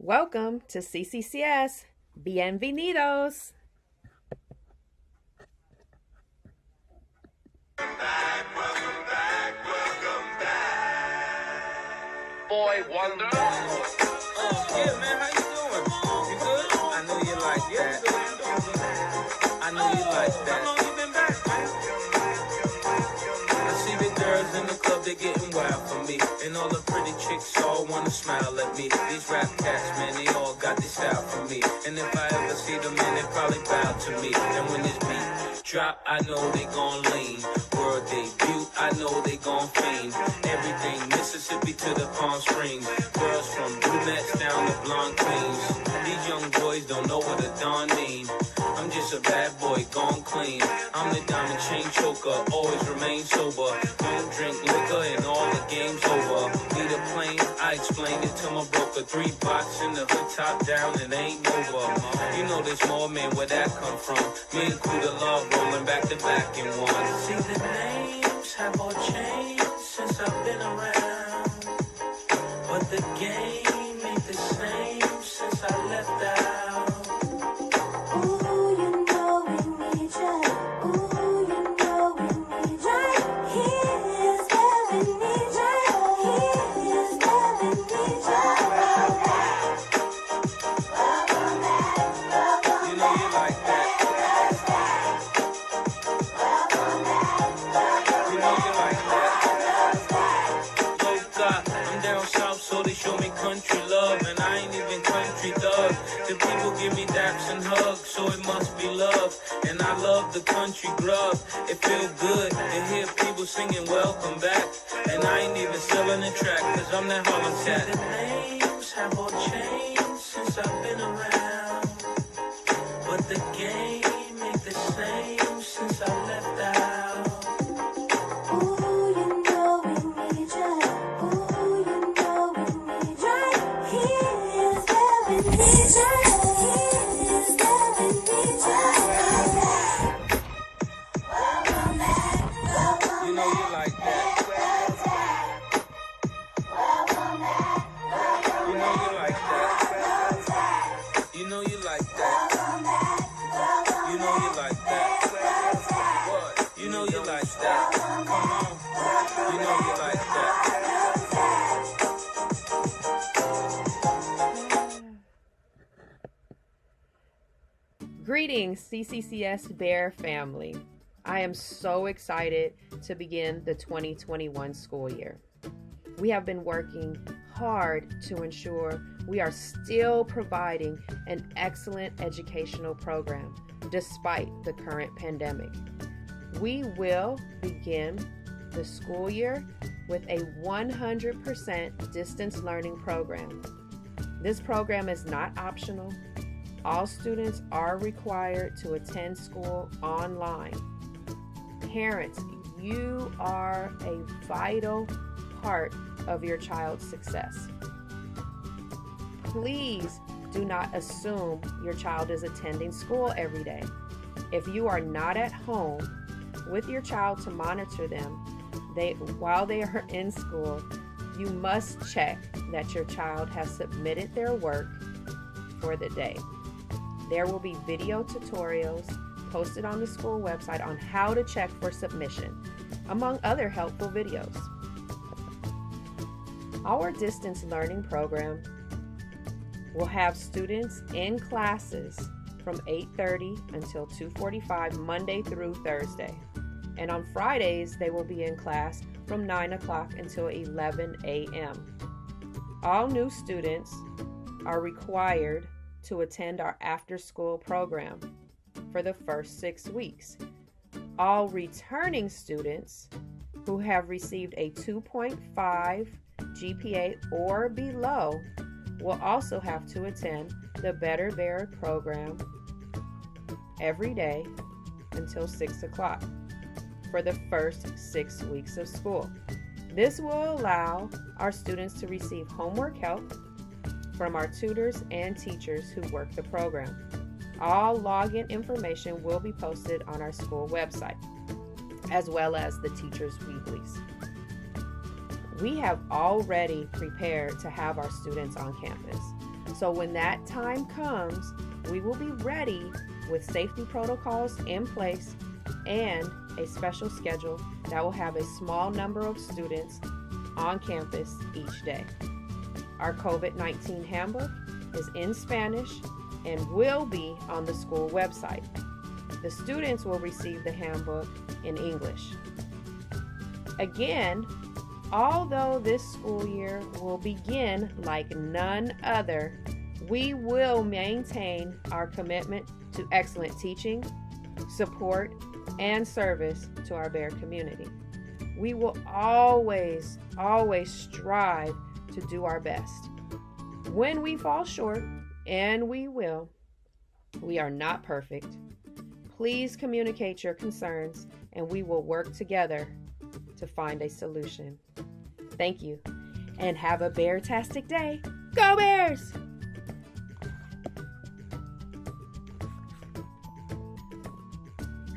Welcome to CCCS. Bienvenidos. Boy Wonder. Yeah, man, how you doing? You good? I know you like that. I know you like that. How long you been back, man? I see the girls in the club, they getting wild for me. And all the pretty chicks all wanna smile at me. These rap cats, man, they all got this style for me. And if I ever see them, man, they probably bow to me. And when this beat drop, I know they gon' lean. World debut, I know they gon' fiend. Everything Mississippi to the Palm Springs. Girls from brunettes down to blonde queens. These young boys don't know what a dawn mean. I'm just a bad boy gone clean. I'm the diamond chain choker, always remain sober. Don't drink liquor and all the game's over. Need a plane, I explained it to my broker. 3 box in the hood, top down, it ain't over. You know there's more, man, where that come from? Me and Kuda Love rolling back to back in one. See, the names have all changed since I've been around, but the game ain't the same since I left out. Ooh, you know we need ya. Ooh, you know we need ya. Here's where we need ya. Here's where we need ya. Welcome back. Welcome You know you like that. You know you like that. Woke up, I'm down south, so they show me country love, and I ain't even country thug. The people give me daps and hugs, so it must be love. And I love the country grub. It feel good to hear people singing welcome back. And I ain't even selling the track, cause I'm that Harlem cat. The names have all changed since I've been around, but the game ain't the same since I left out. Ooh, you know we need ya. Ooh, you know we need ya. Here's where we need ya. Here's where we need ya. Welcome back. Welcome You know you like that. Welcome back. You know you like that. You know you like that. You know you like that. What? You know you like that. Come on. You know you like that. Greetings, CCCS Bear family. I am so excited to begin the 2021 school year. We have been working hard to ensure we are still providing an excellent educational program despite the current pandemic. We will begin the school year with a 100% distance learning program. This program is not optional. All students are required to attend school online. Parents, you are a vital part of your child's success. Please do not assume your child is attending school every day. If you are not at home with your child to monitor them while they are in school, you must check that your child has submitted their work for the day. There will be video tutorials posted on the school website on how to check for submission, among other helpful videos. Our distance learning program will have students in classes from 8:30 until 2:45 Monday through Thursday. And on Fridays, they will be in class from 9 o'clock until 11 a.m. All new students are required to attend our after-school program for the first 6 weeks. All returning students who have received a 2.5 GPA or below will also have to attend the Better Bear program every day until 6 o'clock for the first 6 weeks of school. This will allow our students to receive homework help from our tutors and teachers who work the program. All login information will be posted on our school website, as well as the teachers' weeklies. we have already prepared to have our students on campus. So when that time comes, we will be ready with safety protocols in place and a special schedule that will have a small number of students on campus each day. Our COVID-19 handbook is in Spanish and will be on the school website. The students will receive the handbook in English. Again, although this school year will begin like none other, we will maintain our commitment to excellent teaching, support, and service to our Bear community. We will always strive to do our best. When we fall short, and we will, we are not perfect. Please communicate your concerns, and we will work together to find a solution. Thank you, and have a Bear-tastic day. Go Bears!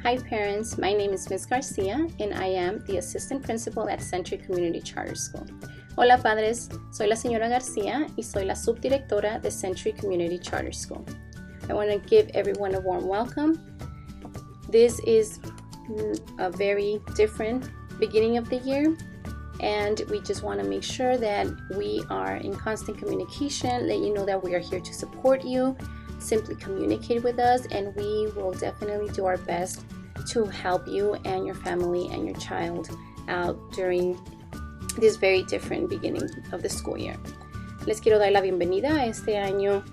Hi parents, my name is Ms. Garcia and I am the Assistant Principal at Century Community Charter School. Hola padres, soy la señora Garcia y soy la subdirectora de Century Community Charter School. I want to give everyone a warm welcome. This is a very different beginning of the year, and we just want to make sure that we are in constant communication, let you know that we are here to support you. Simply communicate with us and we will definitely do our best to help you and your family and your child out during this very different beginning of the school year. Les quiero dar la bienvenida a este año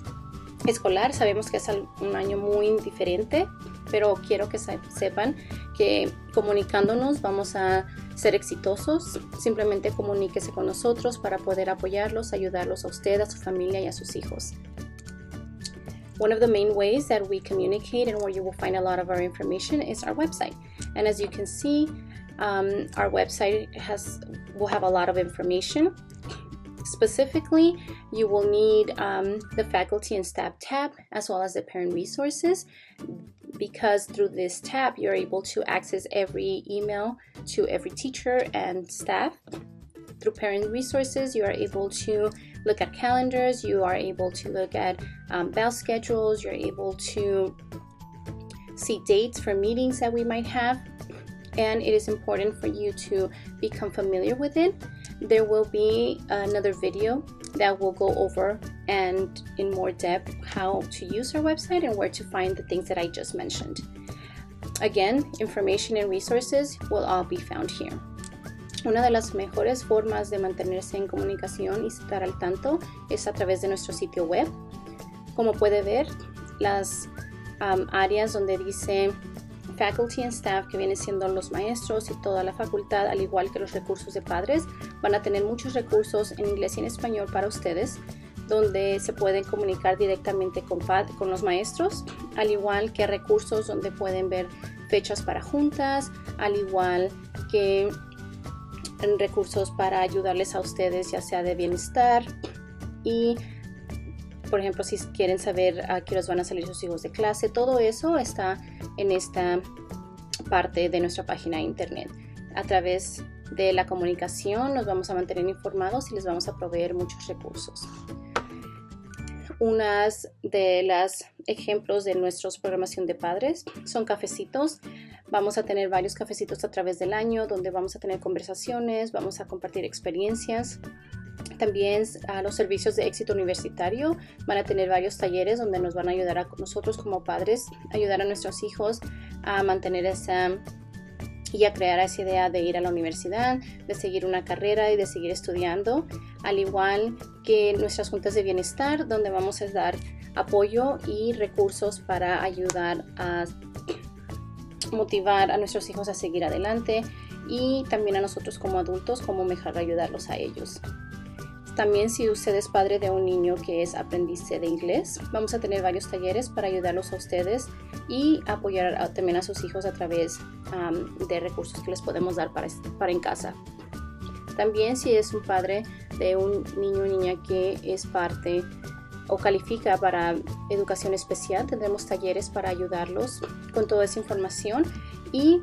escolar. Sabemos que es un año muy diferente, pero quiero que sepan que comunicándonos vamos a ser exitosos. Simplemente comuníquese con nosotros para poder apoyarlos, ayudarlos a usted, a su familia y a sus hijos. One of the main ways that we communicate and where you will find a lot of our information is our website. And as you can see, our website will have a lot of information. Specifically, you will need the faculty and staff tab as well as the parent resources, because through this tab you're able to access every email to every teacher and staff. Through parent resources, you are able to look at calendars, you are able to look at bell schedules, you're able to see dates for meetings that we might have, and it is important for you to become familiar with it. There will be another video that will go over and in more depth how to use our website and where to find the things that I just mentioned. Again, information and resources will all be found here. Una de las mejores formas de mantenerse en comunicación y estar al tanto es a través de nuestro sitio web. Como puede ver, las áreas donde dice Faculty and Staff, que vienen siendo los maestros y toda la facultad, al igual que los recursos de padres, van a tener muchos recursos en inglés y en español para ustedes, donde se pueden comunicar directamente con los maestros, al igual que recursos donde pueden ver fechas para juntas, al igual que recursos para ayudarles a ustedes, ya sea de bienestar y, por ejemplo, si quieren saber a qué horas van a salir sus hijos de clase, todo eso está en esta parte de nuestra página de internet. A través de la comunicación nos vamos a mantener informados y les vamos a proveer muchos recursos. Unas de las ejemplos de nuestra programación de padres son cafecitos. Vamos a tener varios cafecitos a través del año donde vamos a tener conversaciones, vamos a compartir experiencias. También los servicios de éxito universitario van a tener varios talleres donde nos van a ayudar a nosotros como padres, ayudar a nuestros hijos a mantener y a crear esa idea de ir a la universidad, de seguir una carrera y de seguir estudiando, al igual que nuestras juntas de bienestar, donde vamos a dar apoyo y recursos para ayudar a motivar a nuestros hijos a seguir adelante y también a nosotros como adultos, cómo mejor ayudarlos a ellos. También, si usted es padre de un niño que es aprendiz de inglés, vamos a tener varios talleres para ayudarlos a ustedes y apoyar también a sus hijos a través de recursos que les podemos dar para en casa. También, si es un padre de un niño o niña que es parte o califica para educación especial, tendremos talleres para ayudarlos con toda esa información y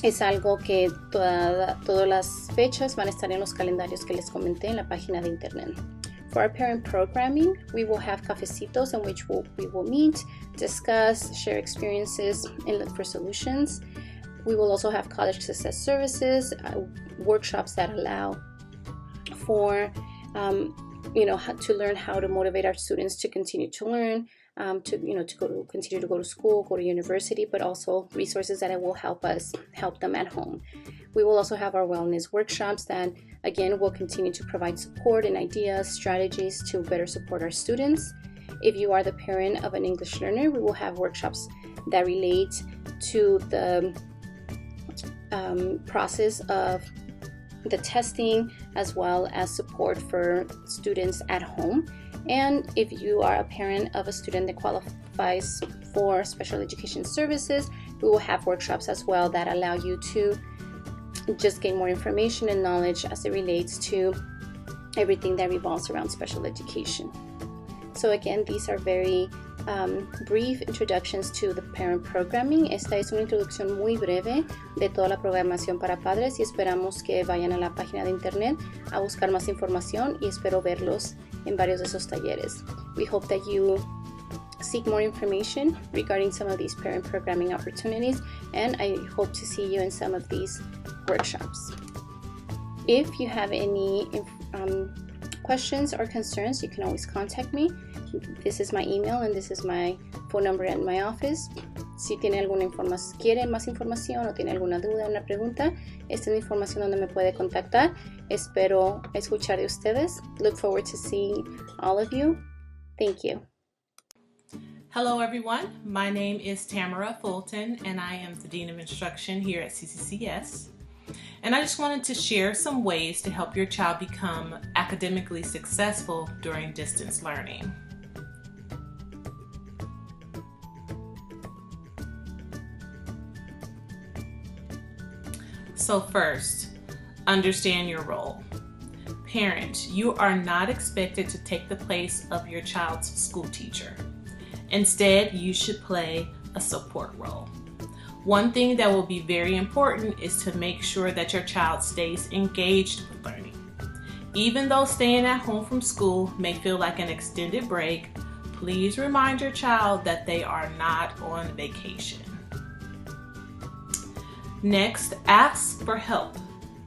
Es algo que todas las fechas van a estar en los calendarios que les comenté en la página de internet. For our parent programming, we will have cafecitos in which we will meet, discuss, share experiences, and look for solutions. We will also have college success services, workshops that allow for to learn how to motivate our students to continue to learn, continue to go to school, go to university, but also resources that will help them at home. We will also have our wellness workshops that, again, will continue to provide support and ideas, strategies to better support our students. If you are the parent of an English learner, we will have workshops that relate to the process of the testing, as well as support for students at home. And if you are a parent of a student that qualifies for special education services, we will have workshops as well that allow you to just gain more information and knowledge as it relates to everything that revolves around special education. So again, these are very brief introductions to the parent programming. Esta es una introducción muy breve de toda la programación para padres y esperamos que vayan a la página de internet a buscar más información y espero verlos en varios de esos talleres. We hope that you seek more information regarding some of these parent programming opportunities, and I hope to see you in some of these workshops. If you have any questions or concerns, you can always contact me. This is my email and this is my phone number at my office. Si tiene quiere más información o tiene alguna duda o una pregunta, esta es la información donde me puede contactar. Espero escuchar de ustedes. Look forward to seeing all of you. Thank you. Hello everyone, my name is Tamara Fulton and I am the Dean of Instruction here at CCCS. And I just wanted to share some ways to help your child become academically successful during distance learning. So first, understand your role. Parent, you are not expected to take the place of your child's school teacher. Instead, you should play a support role. One thing that will be very important is to make sure that your child stays engaged with learning. Even though staying at home from school may feel like an extended break, please remind your child that they are not on vacation. Next, ask for help.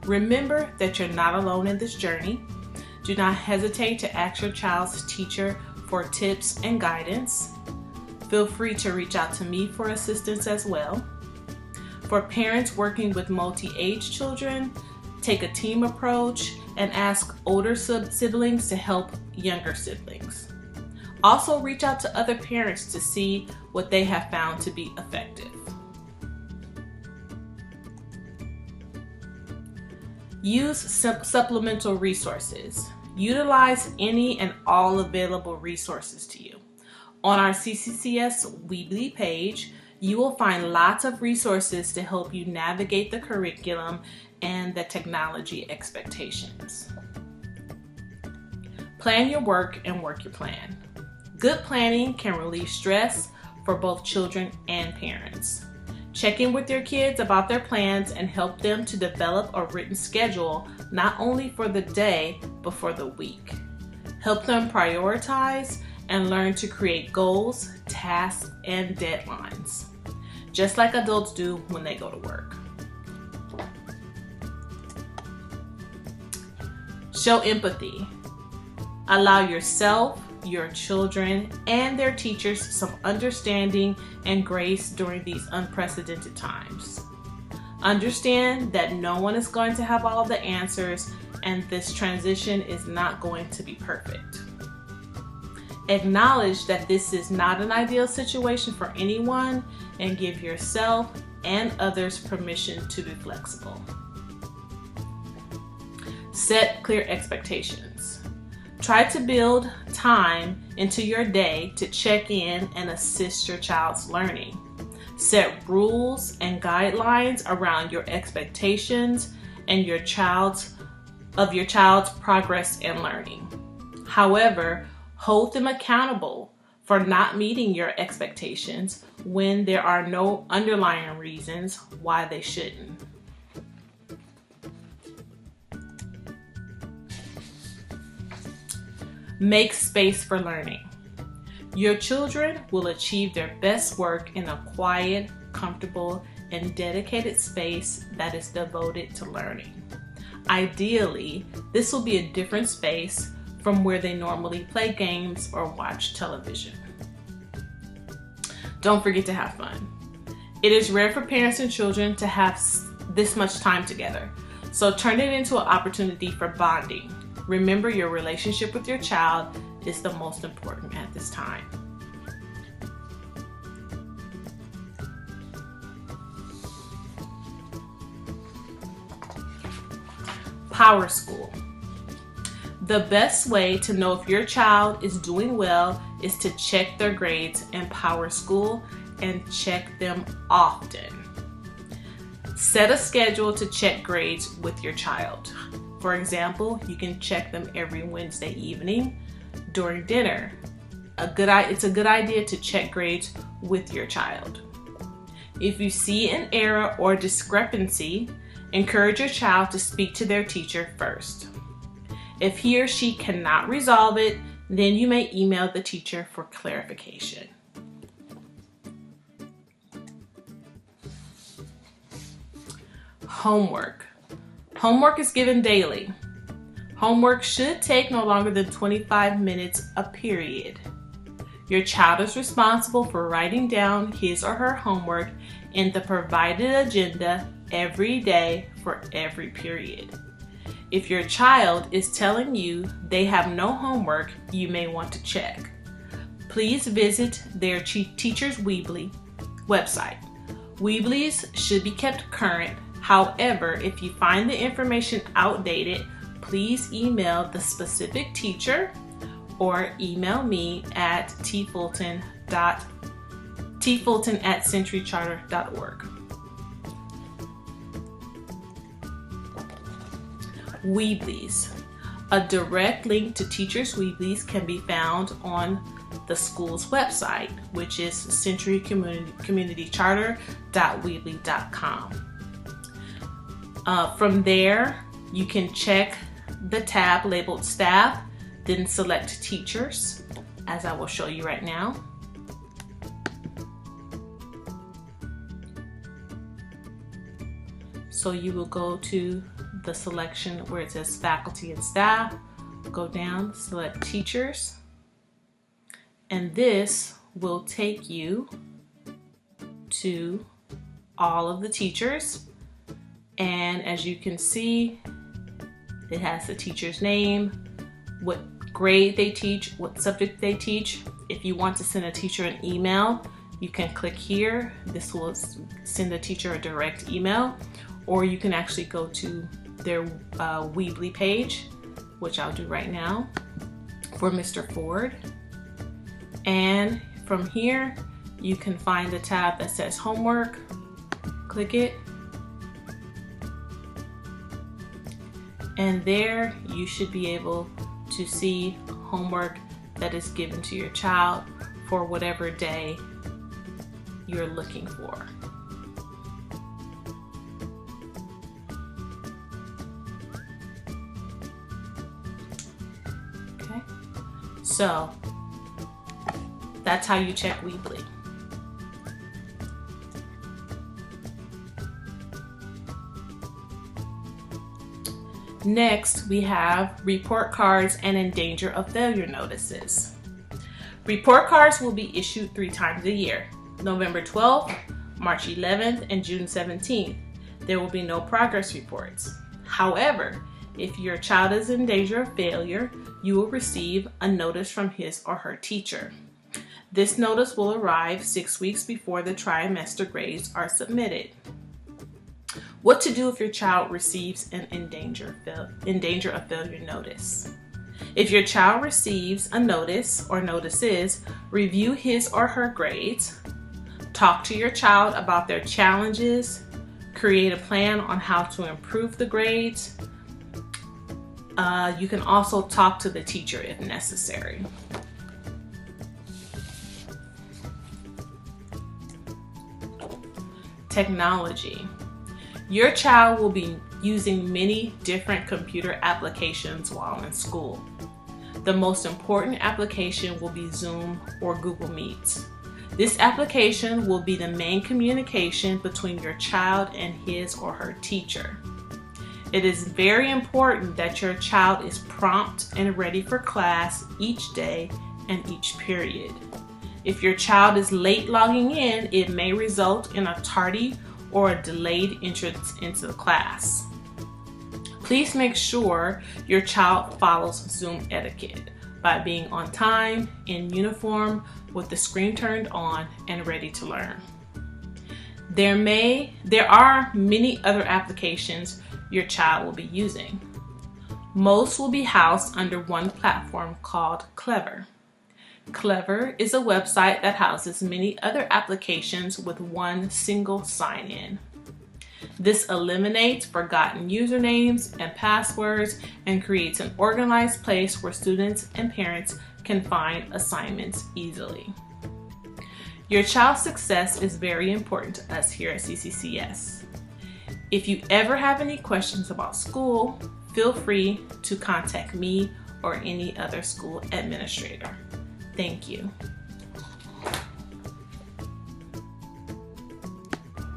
Remember that you're not alone in this journey. Do not hesitate to ask your child's teacher for tips and guidance. Feel free to reach out to me for assistance as well. For parents working with multi-age children, take a team approach and ask older siblings to help younger siblings. Also, reach out to other parents to see what they have found to be effective. Use supplemental resources. Utilize any and all available resources to you. On our CCCS Weebly page, you will find lots of resources to help you navigate the curriculum and the technology expectations. Plan your work and work your plan. Good planning can relieve stress for both children and parents. Check in with your kids about their plans and help them to develop a written schedule, not only for the day, but for the week. Help them prioritize and learn to create goals, tasks, and deadlines, just like adults do when they go to work. Show empathy. Allow yourself, your children, and their teachers some understanding and grace during these unprecedented times. Understand that no one is going to have all the answers, and this transition is not going to be perfect. Acknowledge that this is not an ideal situation for anyone, and give yourself and others permission to be flexible. Set clear expectations. Try to build time into your day to check in and assist your child's learning. Set rules and guidelines around your expectations and your child's progress in learning. However, hold them accountable for not meeting your expectations when there are no underlying reasons why they shouldn't. Make space for learning. Your children will achieve their best work in a quiet, comfortable, and dedicated space that is devoted to learning. Ideally, this will be a different space from where they normally play games or watch television. Don't forget to have fun. It is rare for parents and children to have this much time together, so turn it into an opportunity for bonding. Remember, your relationship with your child is the most important at this time. PowerSchool. The best way to know if your child is doing well is to check their grades in PowerSchool and check them often. Set a schedule to check grades with your child. For example, you can check them every Wednesday evening during dinner. It's a good idea to check grades with your child. If you see an error or discrepancy, encourage your child to speak to their teacher first. If he or she cannot resolve it, then you may email the teacher for clarification. Homework. Homework is given daily. Homework should take no longer than 25 minutes a period. Your child is responsible for writing down his or her homework in the provided agenda every day for every period. If your child is telling you they have no homework, you may want to check. Please visit their teacher's Weebly website. Weeblies should be kept current. However, if you find the information outdated, please email the specific teacher or email me at tfulton@centurycharter.org. Weeblies. A direct link to Teachers Weeblies can be found on the school's website, which is centurycommunitycharter.weebly.com. From there, you can check the tab labeled Staff, then select Teachers, as I will show you right now. So you will go to the selection where it says Faculty and Staff, go down, select Teachers, and this will take you to all of the teachers. And as you can see, it has the teacher's name, what grade they teach, what subject they teach. If you want to send a teacher an email, you can click here. This will send the teacher a direct email, or you can actually go to their Weebly page, which I'll do right now for Mr. Ford. And from here, you can find the tab that says Homework. Click it. And there you should be able to see homework that is given to your child for whatever day you're looking for. Okay, so that's how you check Weebly. Next, we have report cards and in danger of failure notices. Report cards will be issued 3 times a year, November 12th, March 11th, and June 17th. There will be no progress reports. However, if your child is in danger of failure, you will receive a notice from his or her teacher. This notice will arrive 6 weeks before the trimester grades are submitted. What to do if your child receives an in danger of failure notice. If your child receives a notice or notices, review his or her grades, talk to your child about their challenges, create a plan on how to improve the grades. You can also talk to the teacher if necessary. technology. Your child will be using many different computer applications while in school. The most important application will be Zoom or Google Meet. This application will be the main communication between your child and his or her teacher. It is very important that your child is prompt and ready for class each day and each period. If your child is late logging in, it may result in a tardy or a delayed entrance into the class. Please make sure your child follows Zoom etiquette by being on time, in uniform, with the screen turned on and ready to learn. There are many other applications your child will be using. Most will be housed under one platform called Clerk. Clerk is a website that houses many other applications with one single sign-in. This eliminates forgotten usernames and passwords and creates an organized place where students and parents can find assignments easily. Your child's success is very important to us here at CCCS. If you ever have any questions about school, feel free to contact me or any other school administrator. Thank you.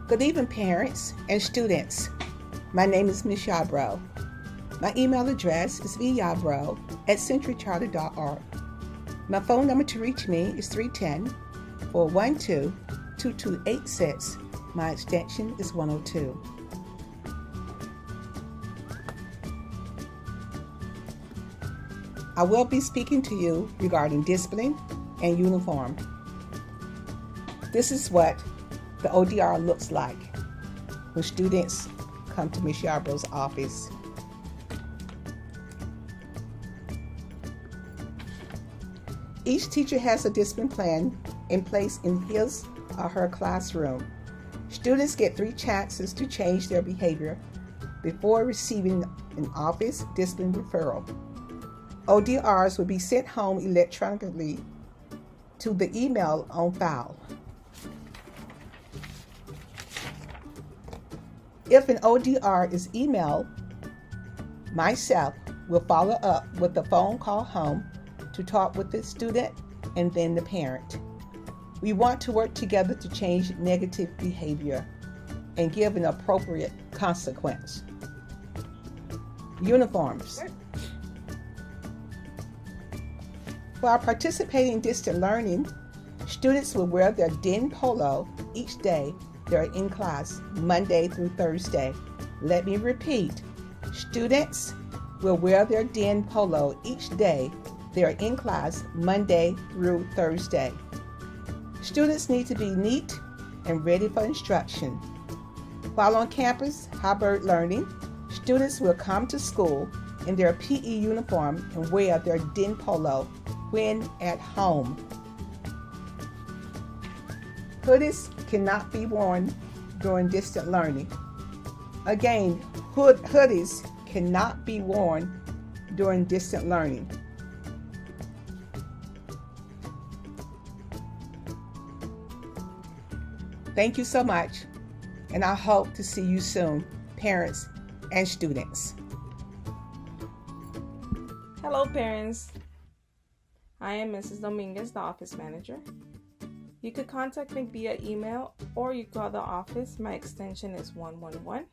Good evening, parents and students. My name is Ms. Yarbrough. My email address is vyarbrough@centurycharter.org. My phone number to reach me is 310-412-2286. My extension is 102. I will be speaking to you regarding discipline and uniform. This is what the ODR looks like when students come to Ms. Yarbrough's office. Each teacher has a discipline plan in place in his or her classroom. Students get 3 chances to change their behavior before receiving an office discipline referral. ODRs will be sent home electronically to the email on file. If an ODR is emailed, myself will follow up with a phone call home to talk with the student and then the parent. We want to work together to change negative behavior and give an appropriate consequence. Uniforms. While participating in distant learning, students will wear their DIN polo each day they're in class, Monday through Thursday. Let me repeat, students will wear their DIN polo each day they're in class, Monday through Thursday. Students need to be neat and ready for instruction. While on campus, hybrid learning, students will come to school in their PE uniform and wear their DIN polo when at home. Hoodies cannot be worn during distant learning. Again, hoodies cannot be worn during distant learning. Thank you so much, and I hope to see you soon, parents and students. Hello, parents. I am Mrs. Dominguez, the office manager. You could contact me via email or you call the office. My extension is 111.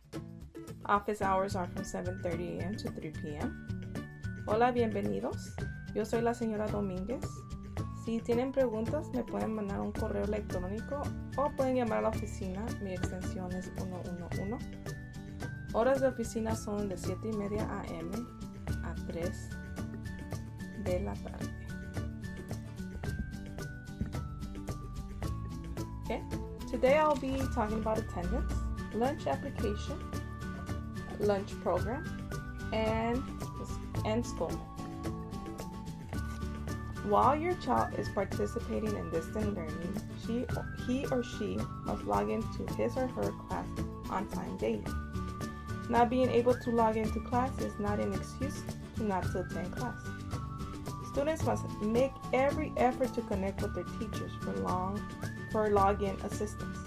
Office hours are from 7:30 a.m. to 3 p.m. Hola, bienvenidos. Yo soy la señora Domínguez. Si tienen preguntas, me pueden mandar un correo electrónico o pueden llamar a la oficina. Mi extensión es 111. Horas de oficina son de 7:30 a.m. a 3 de la tarde. Okay, today I'll be talking about attendance, lunch application, lunch program, and school. While your child is participating in distant learning, he or she must log into his or her class on time daily. Not being able to log into class is not an excuse to not to attend class. Students must make every effort to connect with their teachers for login assistance.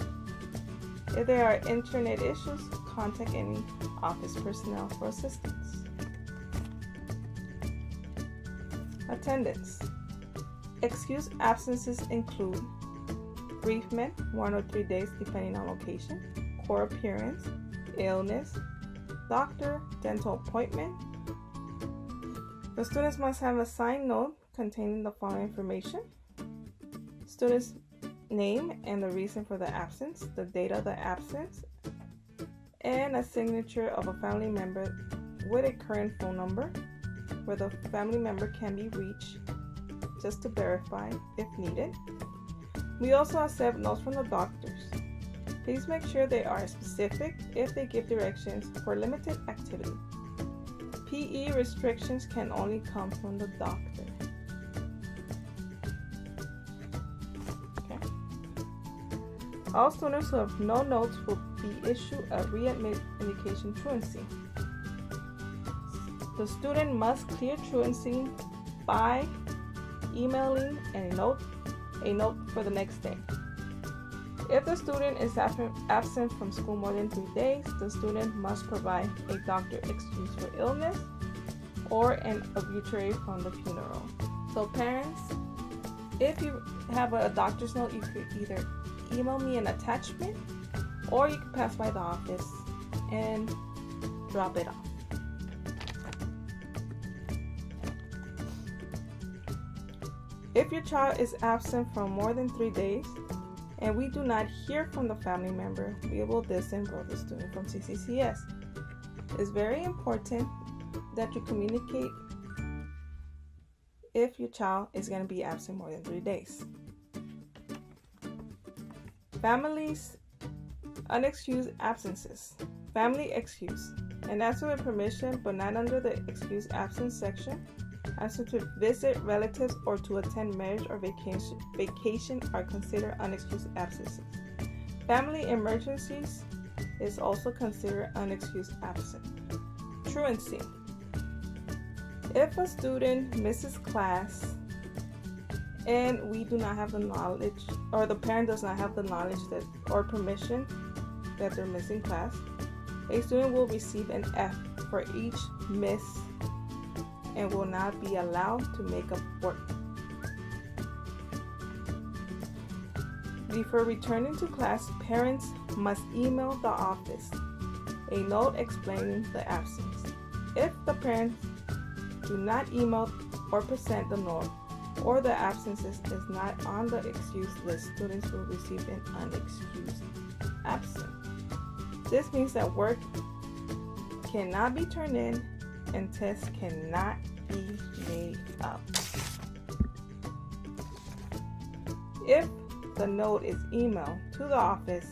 If there are internet issues, contact any office personnel for assistance. Attendance. Excused absences include bereavement, 1 or 3 days depending on location, court appearance, illness, doctor, dental appointment. The students must have a signed note containing the following information: student's name and the reason for the absence, the date of the absence, and a signature of a family member with a current phone number where the family member can be reached just to verify if needed. We also accept notes from the doctors. Please make sure they are specific if they give directions for limited activity. PE restrictions can only come from the doctor. Okay. All students who have no notes will be issued a readmit indication truancy. The student must clear truancy by emailing a note for the next day. If the student is absent from school more than 3 days, the student must provide a doctor excuse for illness or an obituary from the funeral. So parents, if you have a doctor's note, you could either email me an attachment or you can pass by the office and drop it off. If your child is absent from more than 3 days and we do not hear from the family member, we will disenroll the student from CCCS. It's very important that you communicate if your child is going to be absent more than 3 days. Families, unexcused absences. Family excuse. An absence with permission but not under the excused absence section. Absence to visit relatives or to attend marriage or vacation are considered unexcused absences. Family emergencies is also considered unexcused absence. Truancy. If a student misses class and we do not have the knowledge, or the parent does not have the knowledge that or permission that they're missing class, a student will receive an F for each miss and will not be allowed to make up work. Before returning to class, parents must email the office a note explaining the absence. If the parents do not email or present the note, or the absences is not on the excused list, students will receive an unexcused absence. This means that work cannot be turned in and tests cannot be made up. If the note is emailed to the office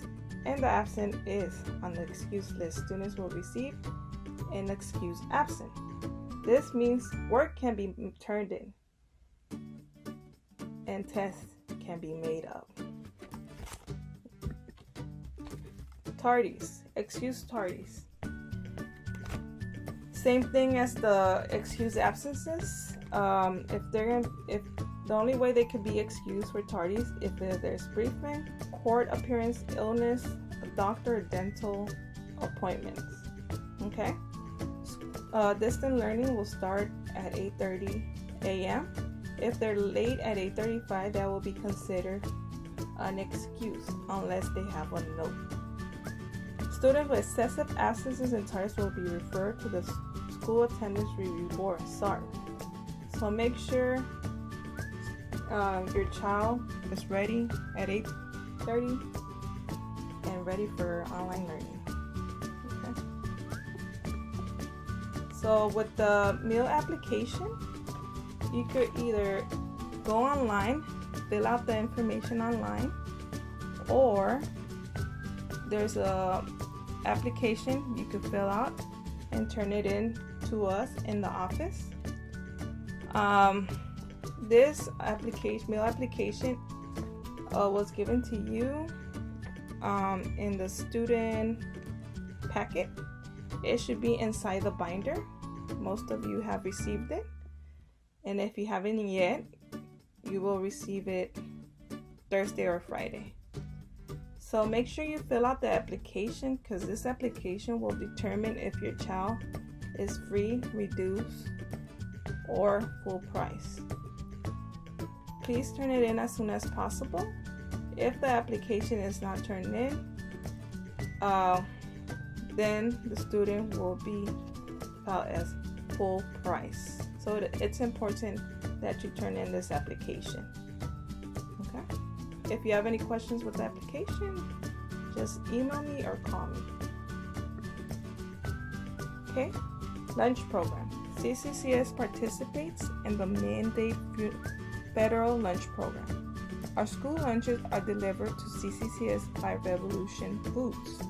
and the absent is on the excused list, students will receive an excused absent. This means work can be turned in and tests can be made up. Tardies, excused tardies. Same thing as the excused absences. If the only way they could be excused for tardies if there's bereavement, court appearance, illness, a doctor, or dental appointments. Okay. Distant learning will start at 8:30 a.m. If they're late at 8:35, that will be considered unexcused unless they have a note. Students with excessive absences and tardies will be referred to the School Attendance Review Board, SAR. So make sure your child is ready at 8:30 and ready for online learning. Okay. So with the meal application, you could either go online, fill out the information online, or there's a application you could fill out and turn it in to us in the office. This meal application was given to you in the student packet. It should be inside the binder. Most of you have received it, and if you haven't yet, you will receive it Thursday or Friday. So make sure you fill out the application, because this application will determine if your child is free, reduced, or full price. Please turn it in as soon as possible. If the application is not turned in, then the student will be filed as full price. So it's important that you turn in this application. Okay? If you have any questions with the application, just email me or call me. Okay? Lunch program. CCCS participates in the Mandate Federal Lunch Program. Our school lunches are delivered to CCCS by Revolution Foods.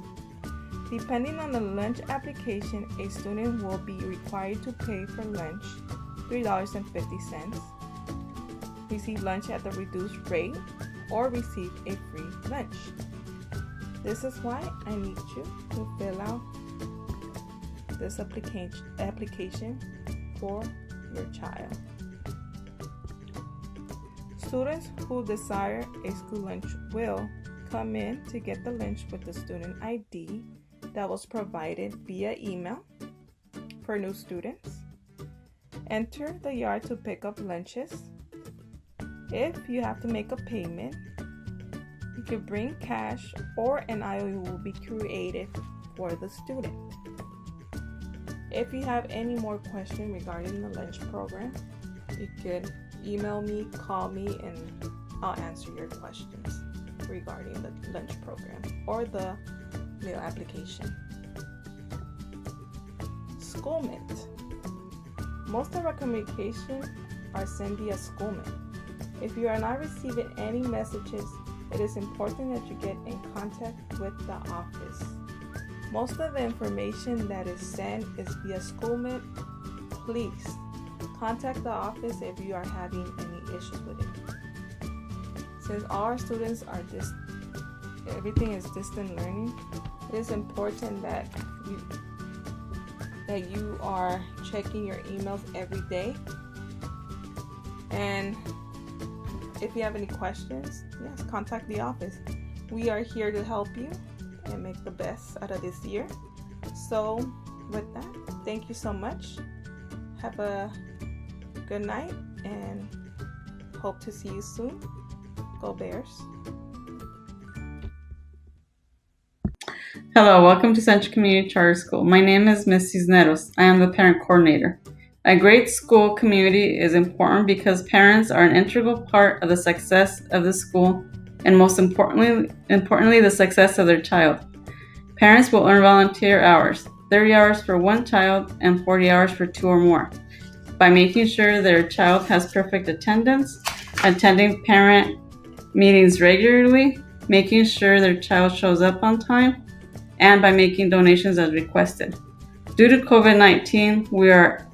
Depending on the lunch application, a student will be required to pay for lunch $3.50, receive lunch at the reduced rate, or receive a free lunch. This is why I need you to fill out this application for your child. Students who desire a school lunch will come in to get the lunch with the student ID that was provided via email for new students. Enter the yard to pick up lunches. If you have to make a payment, you can bring cash, or an IOU will be created for the student. If you have any more questions regarding the lunch program, you could email me, call me, and I'll answer your questions regarding the lunch program or the meal application. Schoolmint. Most of our communication are sent via Schoolmint. If you are not receiving any messages, it is important that you get in contact with the office. Most of the information that is sent is via Schoolmint. Please contact the office if you are having any issues with it. Since all our students are everything is distant learning, it is important that you are checking your emails every day. And if you have any questions, yes, contact the office. We are here to help you and make the best out of this year. So with that, thank you so much. Have a good night and hope to see you soon. Go Bears. Hello, welcome to Central Community Charter School. My name is Ms. Cisneros. I am the parent coordinator. A great school community is important because parents are an integral part of the success of the school and most importantly, the success of their child. Parents will earn volunteer hours, 30 hours for one child and 40 hours for two or more, by making sure their child has perfect attendance, attending parent meetings regularly, making sure their child shows up on time, and by making donations as requested. Due to COVID-19, we are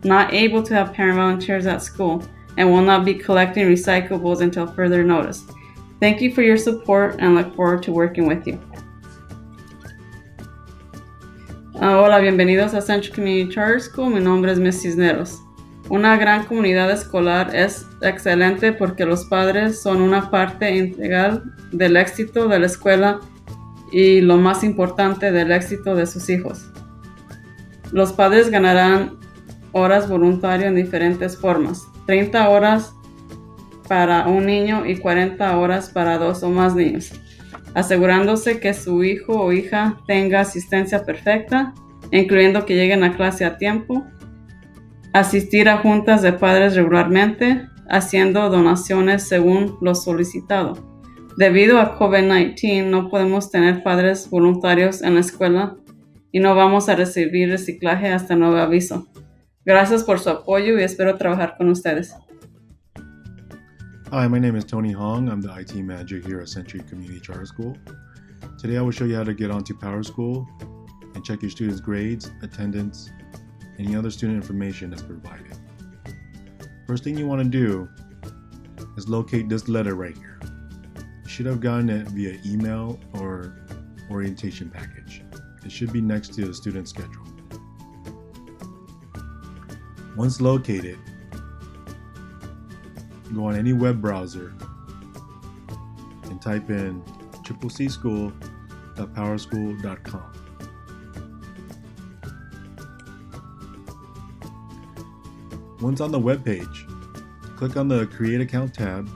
not able to have parent volunteers at school and will not be collecting recyclables until further notice. Thank you for your support and look forward to working with you. Hola, bienvenidos a Central Community Charter School. Mi nombre es Ms. Cisneros. Una gran comunidad escolar es excelente porque los padres son una parte integral del éxito de la escuela y lo más importante del éxito de sus hijos. Los padres ganarán horas voluntarias en diferentes formas, 30 horas para un niño y 40 horas para dos o más niños, asegurándose que su hijo o hija tenga asistencia perfecta, incluyendo que lleguen a clase a tiempo, asistir a juntas de padres regularmente, haciendo donaciones según lo solicitado. Debido a COVID-19, no podemos tener padres voluntarios en la escuela y no vamos a recibir reciclaje hasta nuevo aviso. Gracias por su apoyo y espero trabajar con ustedes. Hi, my name is Tony Hong. I'm the IT manager here at Century Community Charter School. Today I will show you how to get onto PowerSchool and check your students' grades, attendance, any other student information that's provided. First thing you want to do is locate this letter right here. You should have gotten it via email or orientation package. It should be next to the student schedule. Once located, go on any web browser and type in www.cccSchool.powerschool.com. Once on the web page, click on the Create Account tab,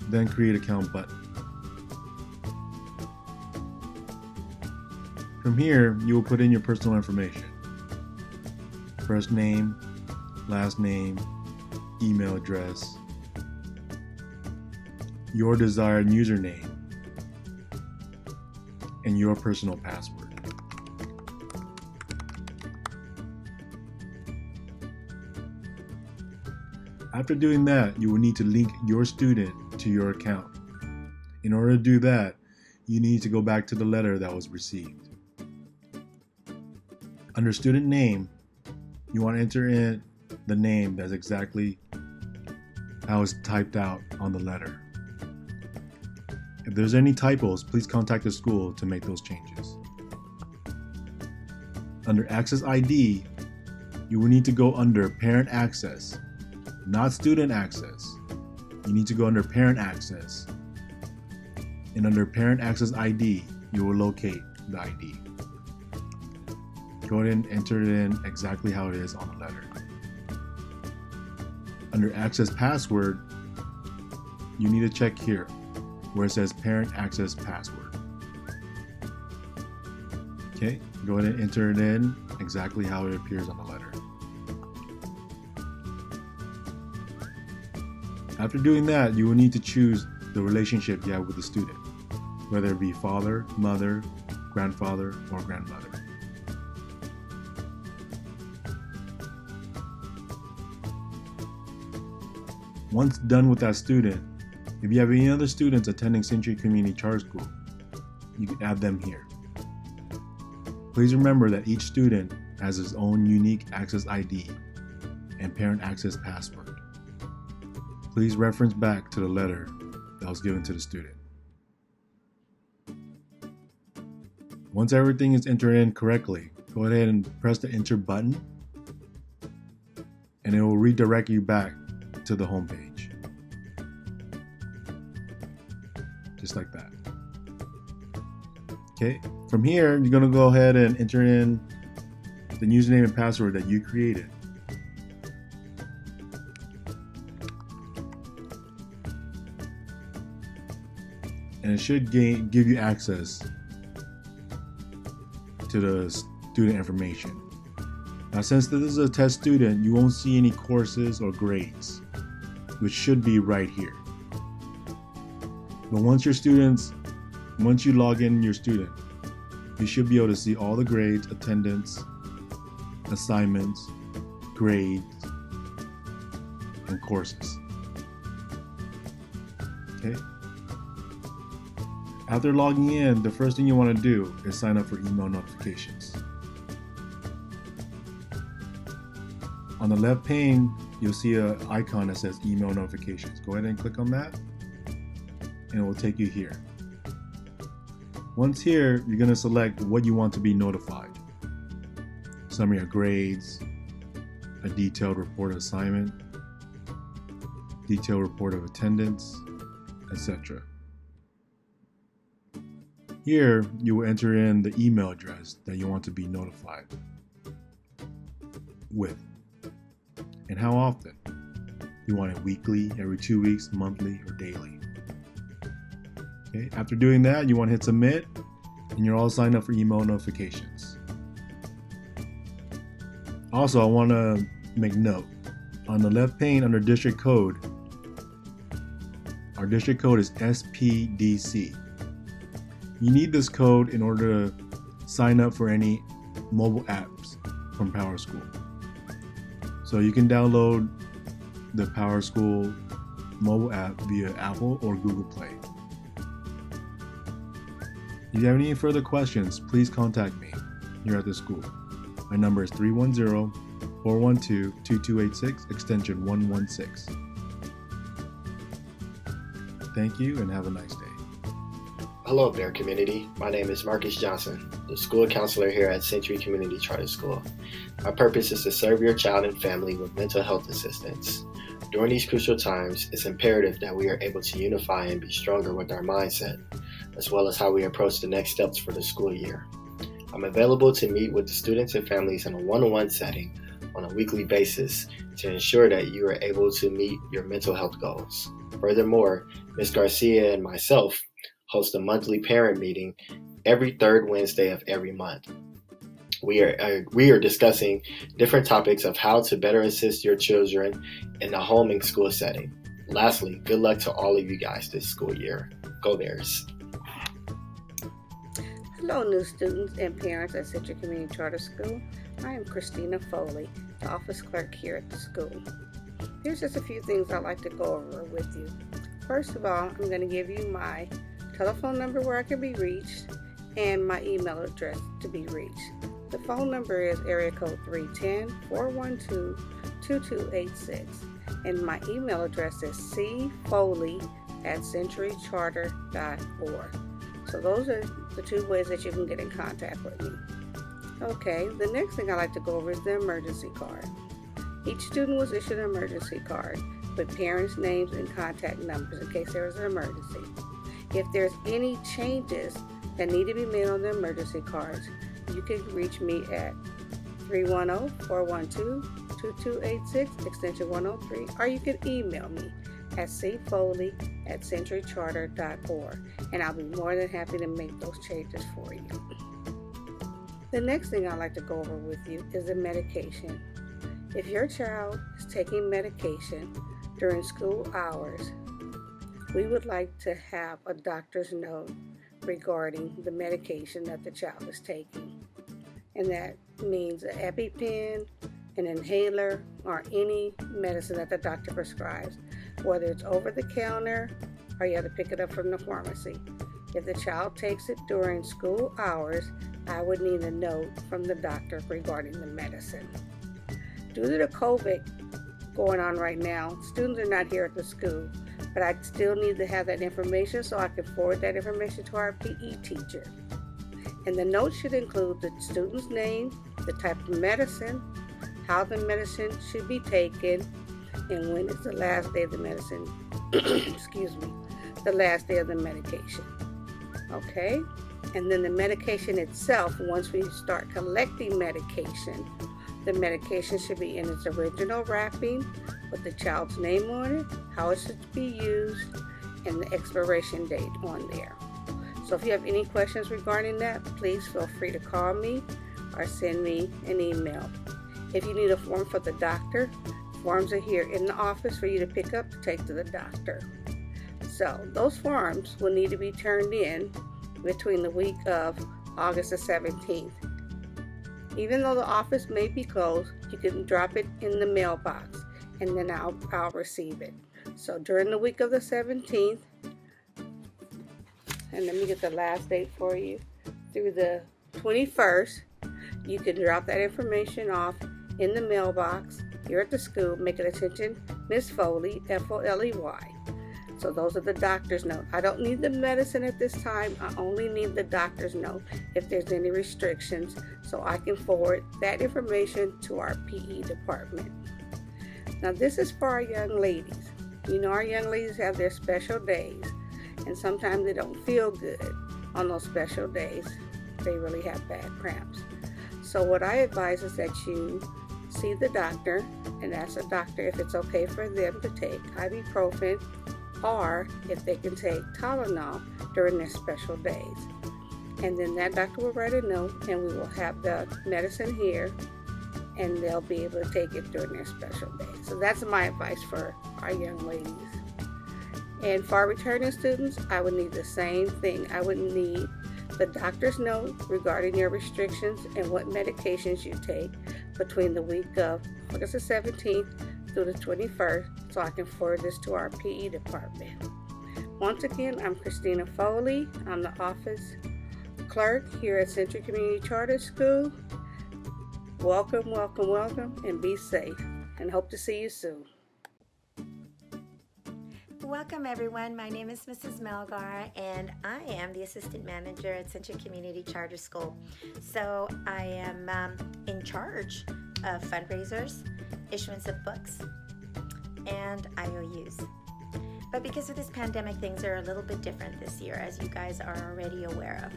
then Create Account button. From here, you will put in your personal information. First name, last name, email address, your desired username, and your personal password. After doing that, you will need to link your student to your account. In order to do that, you need to go back to the letter that was received. Under student name, you want to enter in the name that's exactly how it's typed out on the letter. If there's any typos, please contact the school to make those changes. Under Access ID, you will need to go under Parent Access, not Student Access. You need to go under Parent Access. And under Parent Access ID, you will locate the ID. Go ahead and enter it in exactly how it is on the letter. Under Access Password, you need to check here where it says Parent Access Password. Okay, go ahead and enter it in exactly how it appears on the letter. After doing that, you will need to choose the relationship you have with the student, whether it be father, mother, grandfather, or grandmother. Once done with that student, if you have any other students attending Century Community Charter School, you can add them here. Please remember that each student has his own unique access ID and parent access password. Please reference back to the letter that was given to the student. Once everything is entered in correctly, go ahead and press the enter button, and it will redirect you back to the home page. Just like that. Okay, from here, you're going to go ahead and enter in the username and password that you created. And it should give you access to the student information. Now, since this is a test student, you won't see any courses or grades, which should be right here. But once you log in your student, you should be able to see all the grades, attendance, assignments, grades, and courses. Okay? After logging in, the first thing you want to do is sign up for email notifications. On the left pane, you'll see an icon that says email notifications. Go ahead and click on that, and it will take you here. Once here, you're going to select what you want to be notified. Summary of grades, a detailed report of assignment, detailed report of attendance, etc. Here, you will enter in the email address that you want to be notified with, and how often. You want it weekly, every 2 weeks, monthly, or daily. Okay, after doing that, you want to hit submit, and you're all signed up for email notifications. Also, I want to make note, on the left pane under district code, our district code is SPDC. You need this code in order to sign up for any mobile apps from PowerSchool. So you can download the PowerSchool mobile app via Apple or Google Play. If you have any further questions, please contact me here at the school. My number is 310-412-2286, extension 116. Thank you and have a nice day. Hello there, community. My name is Marcus Johnson, the school counselor here at Century Community Charter School. My purpose is to serve your child and family with mental health assistance. During these crucial times, it's imperative that we are able to unify and be stronger with our mindset, as well as how we approach the next steps for the school year. I'm available to meet with the students and families in a one-on-one setting on a weekly basis to ensure that you are able to meet your mental health goals. Furthermore, Ms. Garcia and myself host a monthly parent meeting every third Wednesday of every month. We are discussing different topics of how to better assist your children in a home and school setting. Lastly, good luck to all of you guys this school year. Go Bears! Hello, new students and parents at Central Community Charter School. I am Christina Foley, the office clerk here at the school. Here's just a few things I'd like to go over with you. First of all, I'm going to give you my telephone number where I can be reached and my email address to be reached. The phone number is area code 310-412-2286, and my email address is cfoley@centurycharter.org. So those are the two ways that you can get in contact with me. Okay, the next thing I like to go over is the emergency card. Each student was issued an emergency card with parents' names and contact numbers in case there is an emergency. If there's any changes that need to be made on the emergency cards, you can reach me at 310-412-2286, extension 103, or you can email me at cfoley@centurycharter.org, and I'll be more than happy to make those changes for you. The next thing I'd like to go over with you is the medication. If your child is taking medication during school hours, we would like to have a doctor's note regarding the medication that the child is taking. And that means an EpiPen, an inhaler, or any medicine that the doctor prescribes, whether it's over the counter or you have to pick it up from the pharmacy. If the child takes it during school hours, I would need a note from the doctor regarding the medicine. Due to the COVID going on right now, students are not here at the school, but I still need to have that information so I can forward that information to our PE teacher. And the note should include the student's name, the type of medicine, how the medicine should be taken, and when is the last day of the medicine, the last day of the medication. Okay? And then the medication itself, once we start collecting medication, the medication should be in its original wrapping with the child's name on it, how it should be used, and the expiration date on there. So if you have any questions regarding that, please feel free to call me or send me an email. If you need a form for the doctor, forms are here in the office for you to pick up to take to the doctor. So those forms will need to be turned in between the week of August the 17th. Even though the office may be closed, you can drop it in the mailbox and then I'll receive it. So during the week of the 17th, and let me get the last date for you, through the 21st, you can drop that information off in the mailbox here at the school. Make it attention Miss Foley, Foley. So those are the doctor's note. I don't need the medicine at this time. I only need the doctor's note if there's any restrictions, so I can forward that information to our PE department. Now this is for our young ladies. You know, our young ladies have their special days, and sometimes they don't feel good on those special days. They really have bad cramps. So what I advise is that you see the doctor and ask the doctor if it's okay for them to take ibuprofen or if they can take Tylenol during their special days. And then that doctor will write a note and we will have the medicine here and they'll be able to take it during their special days. So that's my advice for our young ladies. And for our returning students, I would need the same thing. I would need the doctor's note regarding your restrictions and what medications you take between the week of August the 17th through the 21st, so I can forward this to our PE department. Once again, I'm Christina Foley. I'm the office clerk here at Central Community Charter School. Welcome, welcome, welcome, and be safe, and hope to see you soon. Welcome everyone, my name is Mrs. Melgar and I am the assistant manager at Central Community Charter School. So I am in charge of fundraisers, issuance of books, and IOUs. But because of this pandemic, things are a little bit different this year, as you guys are already aware of.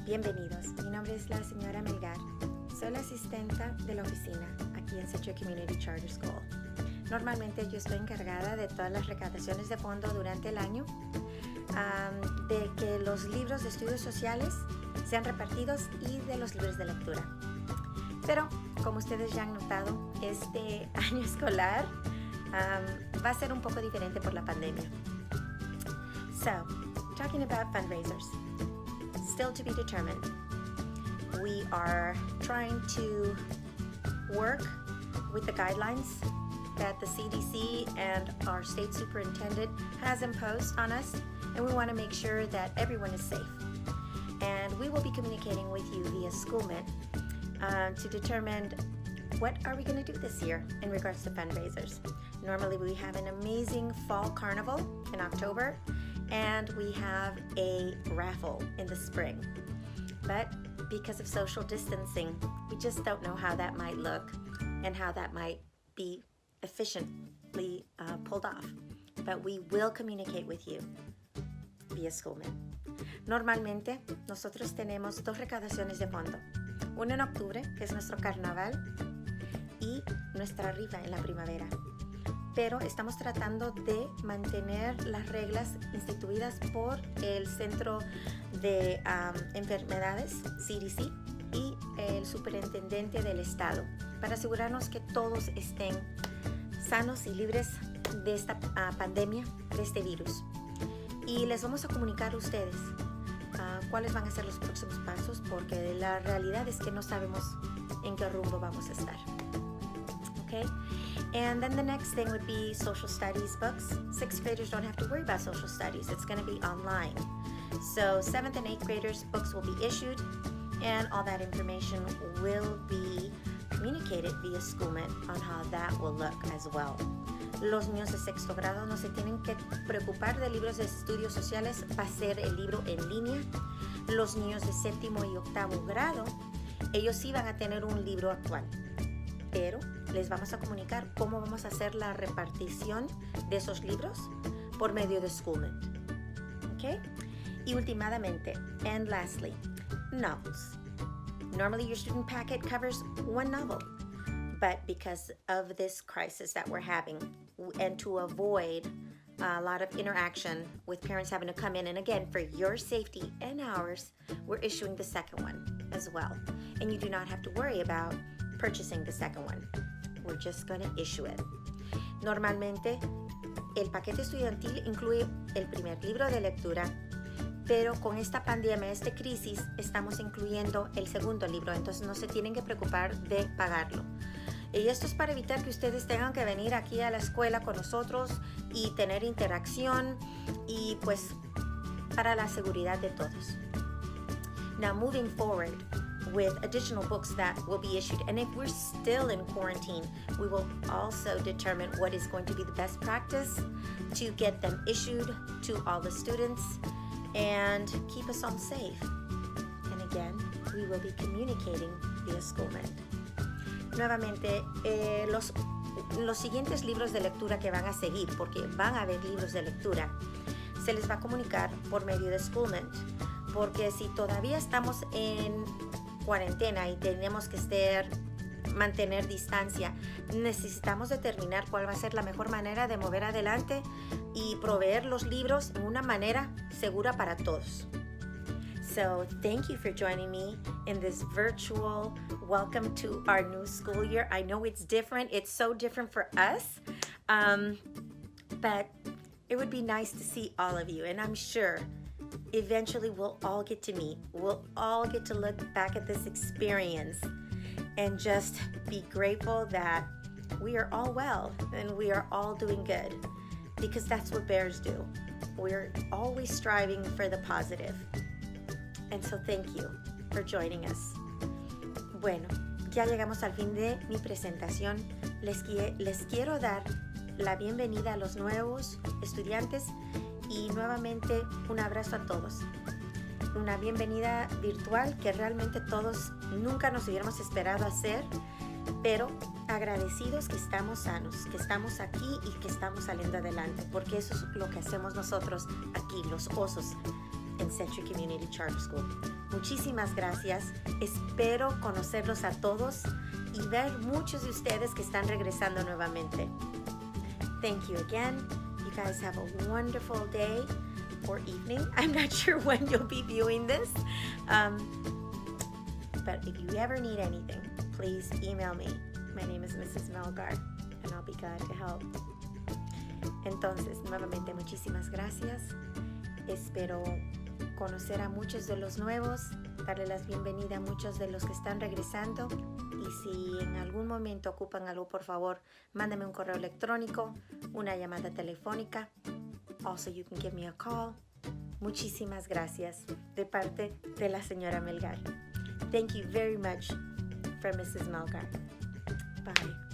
Bienvenidos, mi nombre es la señora Melgar. Soy la asistenta de la oficina aquí en Century Community Charter School. Normalmente yo estoy encargada de todas las recaudaciones de fondo durante el año, de que los libros de estudios sociales sean repartidos y de los libros de lectura. Pero, como ustedes ya han notado, este año escolar va a ser un poco diferente por la pandemia. So, talking about fundraisers, still to be determined. We are trying to work with the guidelines that the CDC and our state superintendent has imposed on us, and we want to make sure that everyone is safe. And we will be communicating with you via Schoolment to determine what are we going to do this year in regards to fundraisers. Normally we have an amazing fall carnival in October, and we have a raffle in the spring. But because of social distancing, we just don't know how that might look and how that might be efficiently pulled off. But we will communicate with you via Schoolment. Normalmente nosotros tenemos dos recaudaciones de fondo. Una en octubre, que es nuestro carnaval, y nuestra rifa en la primavera. Pero estamos tratando de mantener las reglas instituidas por el Centro de Enfermedades, CDC, y el Superintendente del Estado, para asegurarnos que todos estén sanos y libres de esta pandemia, de este virus. Y les vamos a comunicar a ustedes cuáles van a ser los próximos pasos, porque la realidad es que no sabemos en qué rumbo vamos a estar. Okay? And then the next thing would be social studies books. 6th graders don't have to worry about social studies. It's going to be online. So 7th and 8th graders books will be issued, and all that information will be communicated via Schoolment on how that will look as well. Los niños de sexto grado no se tienen que preocupar de libros de estudios sociales, va a ser el libro en línea. Los niños de séptimo y octavo grado, ellos sí van a tener un libro actual, pero les vamos a comunicar cómo vamos a hacer la repartición de esos libros por medio de Schoolment. ¿Okay? Y últimamente, and lastly, novels. Normally your student packet covers one novel, but because of this crisis that we're having, and to avoid a lot of interaction with parents having to come in, and again, for your safety and ours, we're issuing the second one as well. And you do not have to worry about purchasing the second one. We're just going to issue it. Normalmente, el paquete estudiantil incluye el primer libro de lectura, pero con esta pandemia, esta crisis, estamos incluyendo el segundo libro, entonces no se tienen que preocupar de pagarlo. Y esto es para evitar que ustedes tengan que venir aquí a la escuela con nosotros y tener interacción, y pues para la seguridad de todos. Now moving forward with additional books that will be issued, and if we're still in quarantine, we will also determine what is going to be the best practice to get them issued to all the students and keep us all safe. And again, we will be communicating via Schoolment. Nuevamente, los siguientes libros de lectura que van a seguir, porque van a haber libros de lectura, se les va a comunicar por medio de Schoolment, porque si todavía estamos en cuarentena y tenemos que mantener distancia, necesitamos determinar cuál va a ser la mejor manera de mover adelante y proveer los libros en una manera segura para todos. So thank you for joining me in this virtual welcome to our new school year. I know it's different. It's so different for us, but it would be nice to see all of you. And I'm sure eventually we'll all get to meet. We'll all get to look back at this experience and just be grateful that we are all well and we are all doing good, because that's what bears do. We're always striving for the positive. And so thank you for joining us. Bueno, ya llegamos al fin de mi presentación. Les quiero dar la bienvenida a los nuevos estudiantes y nuevamente un abrazo a todos. Una bienvenida virtual que realmente todos nunca nos hubiéramos esperado hacer, pero agradecidos que estamos sanos, que estamos aquí y que estamos saliendo adelante, porque eso es lo que hacemos nosotros aquí, los osos, en Century Community Charter School. Muchísimas gracias. Espero conocerlos a todos y ver muchos de ustedes que están regresando nuevamente. Thank you again. You guys have a wonderful day or evening. I'm not sure when you'll be viewing this. But if you ever need anything, please email me. My name is Mrs. Melgar, and I'll be glad to help. Entonces, nuevamente, muchísimas gracias. Espero conocer a muchos de los nuevos, darle las bienvenidas a muchos de los que están regresando. Y si en algún momento ocupan algo, por favor, mándame un correo electrónico, una llamada telefónica. Also, you can give me a call. Muchísimas gracias de parte de la señora Melgar. Thank you very much for Mrs. Melgar. Bye.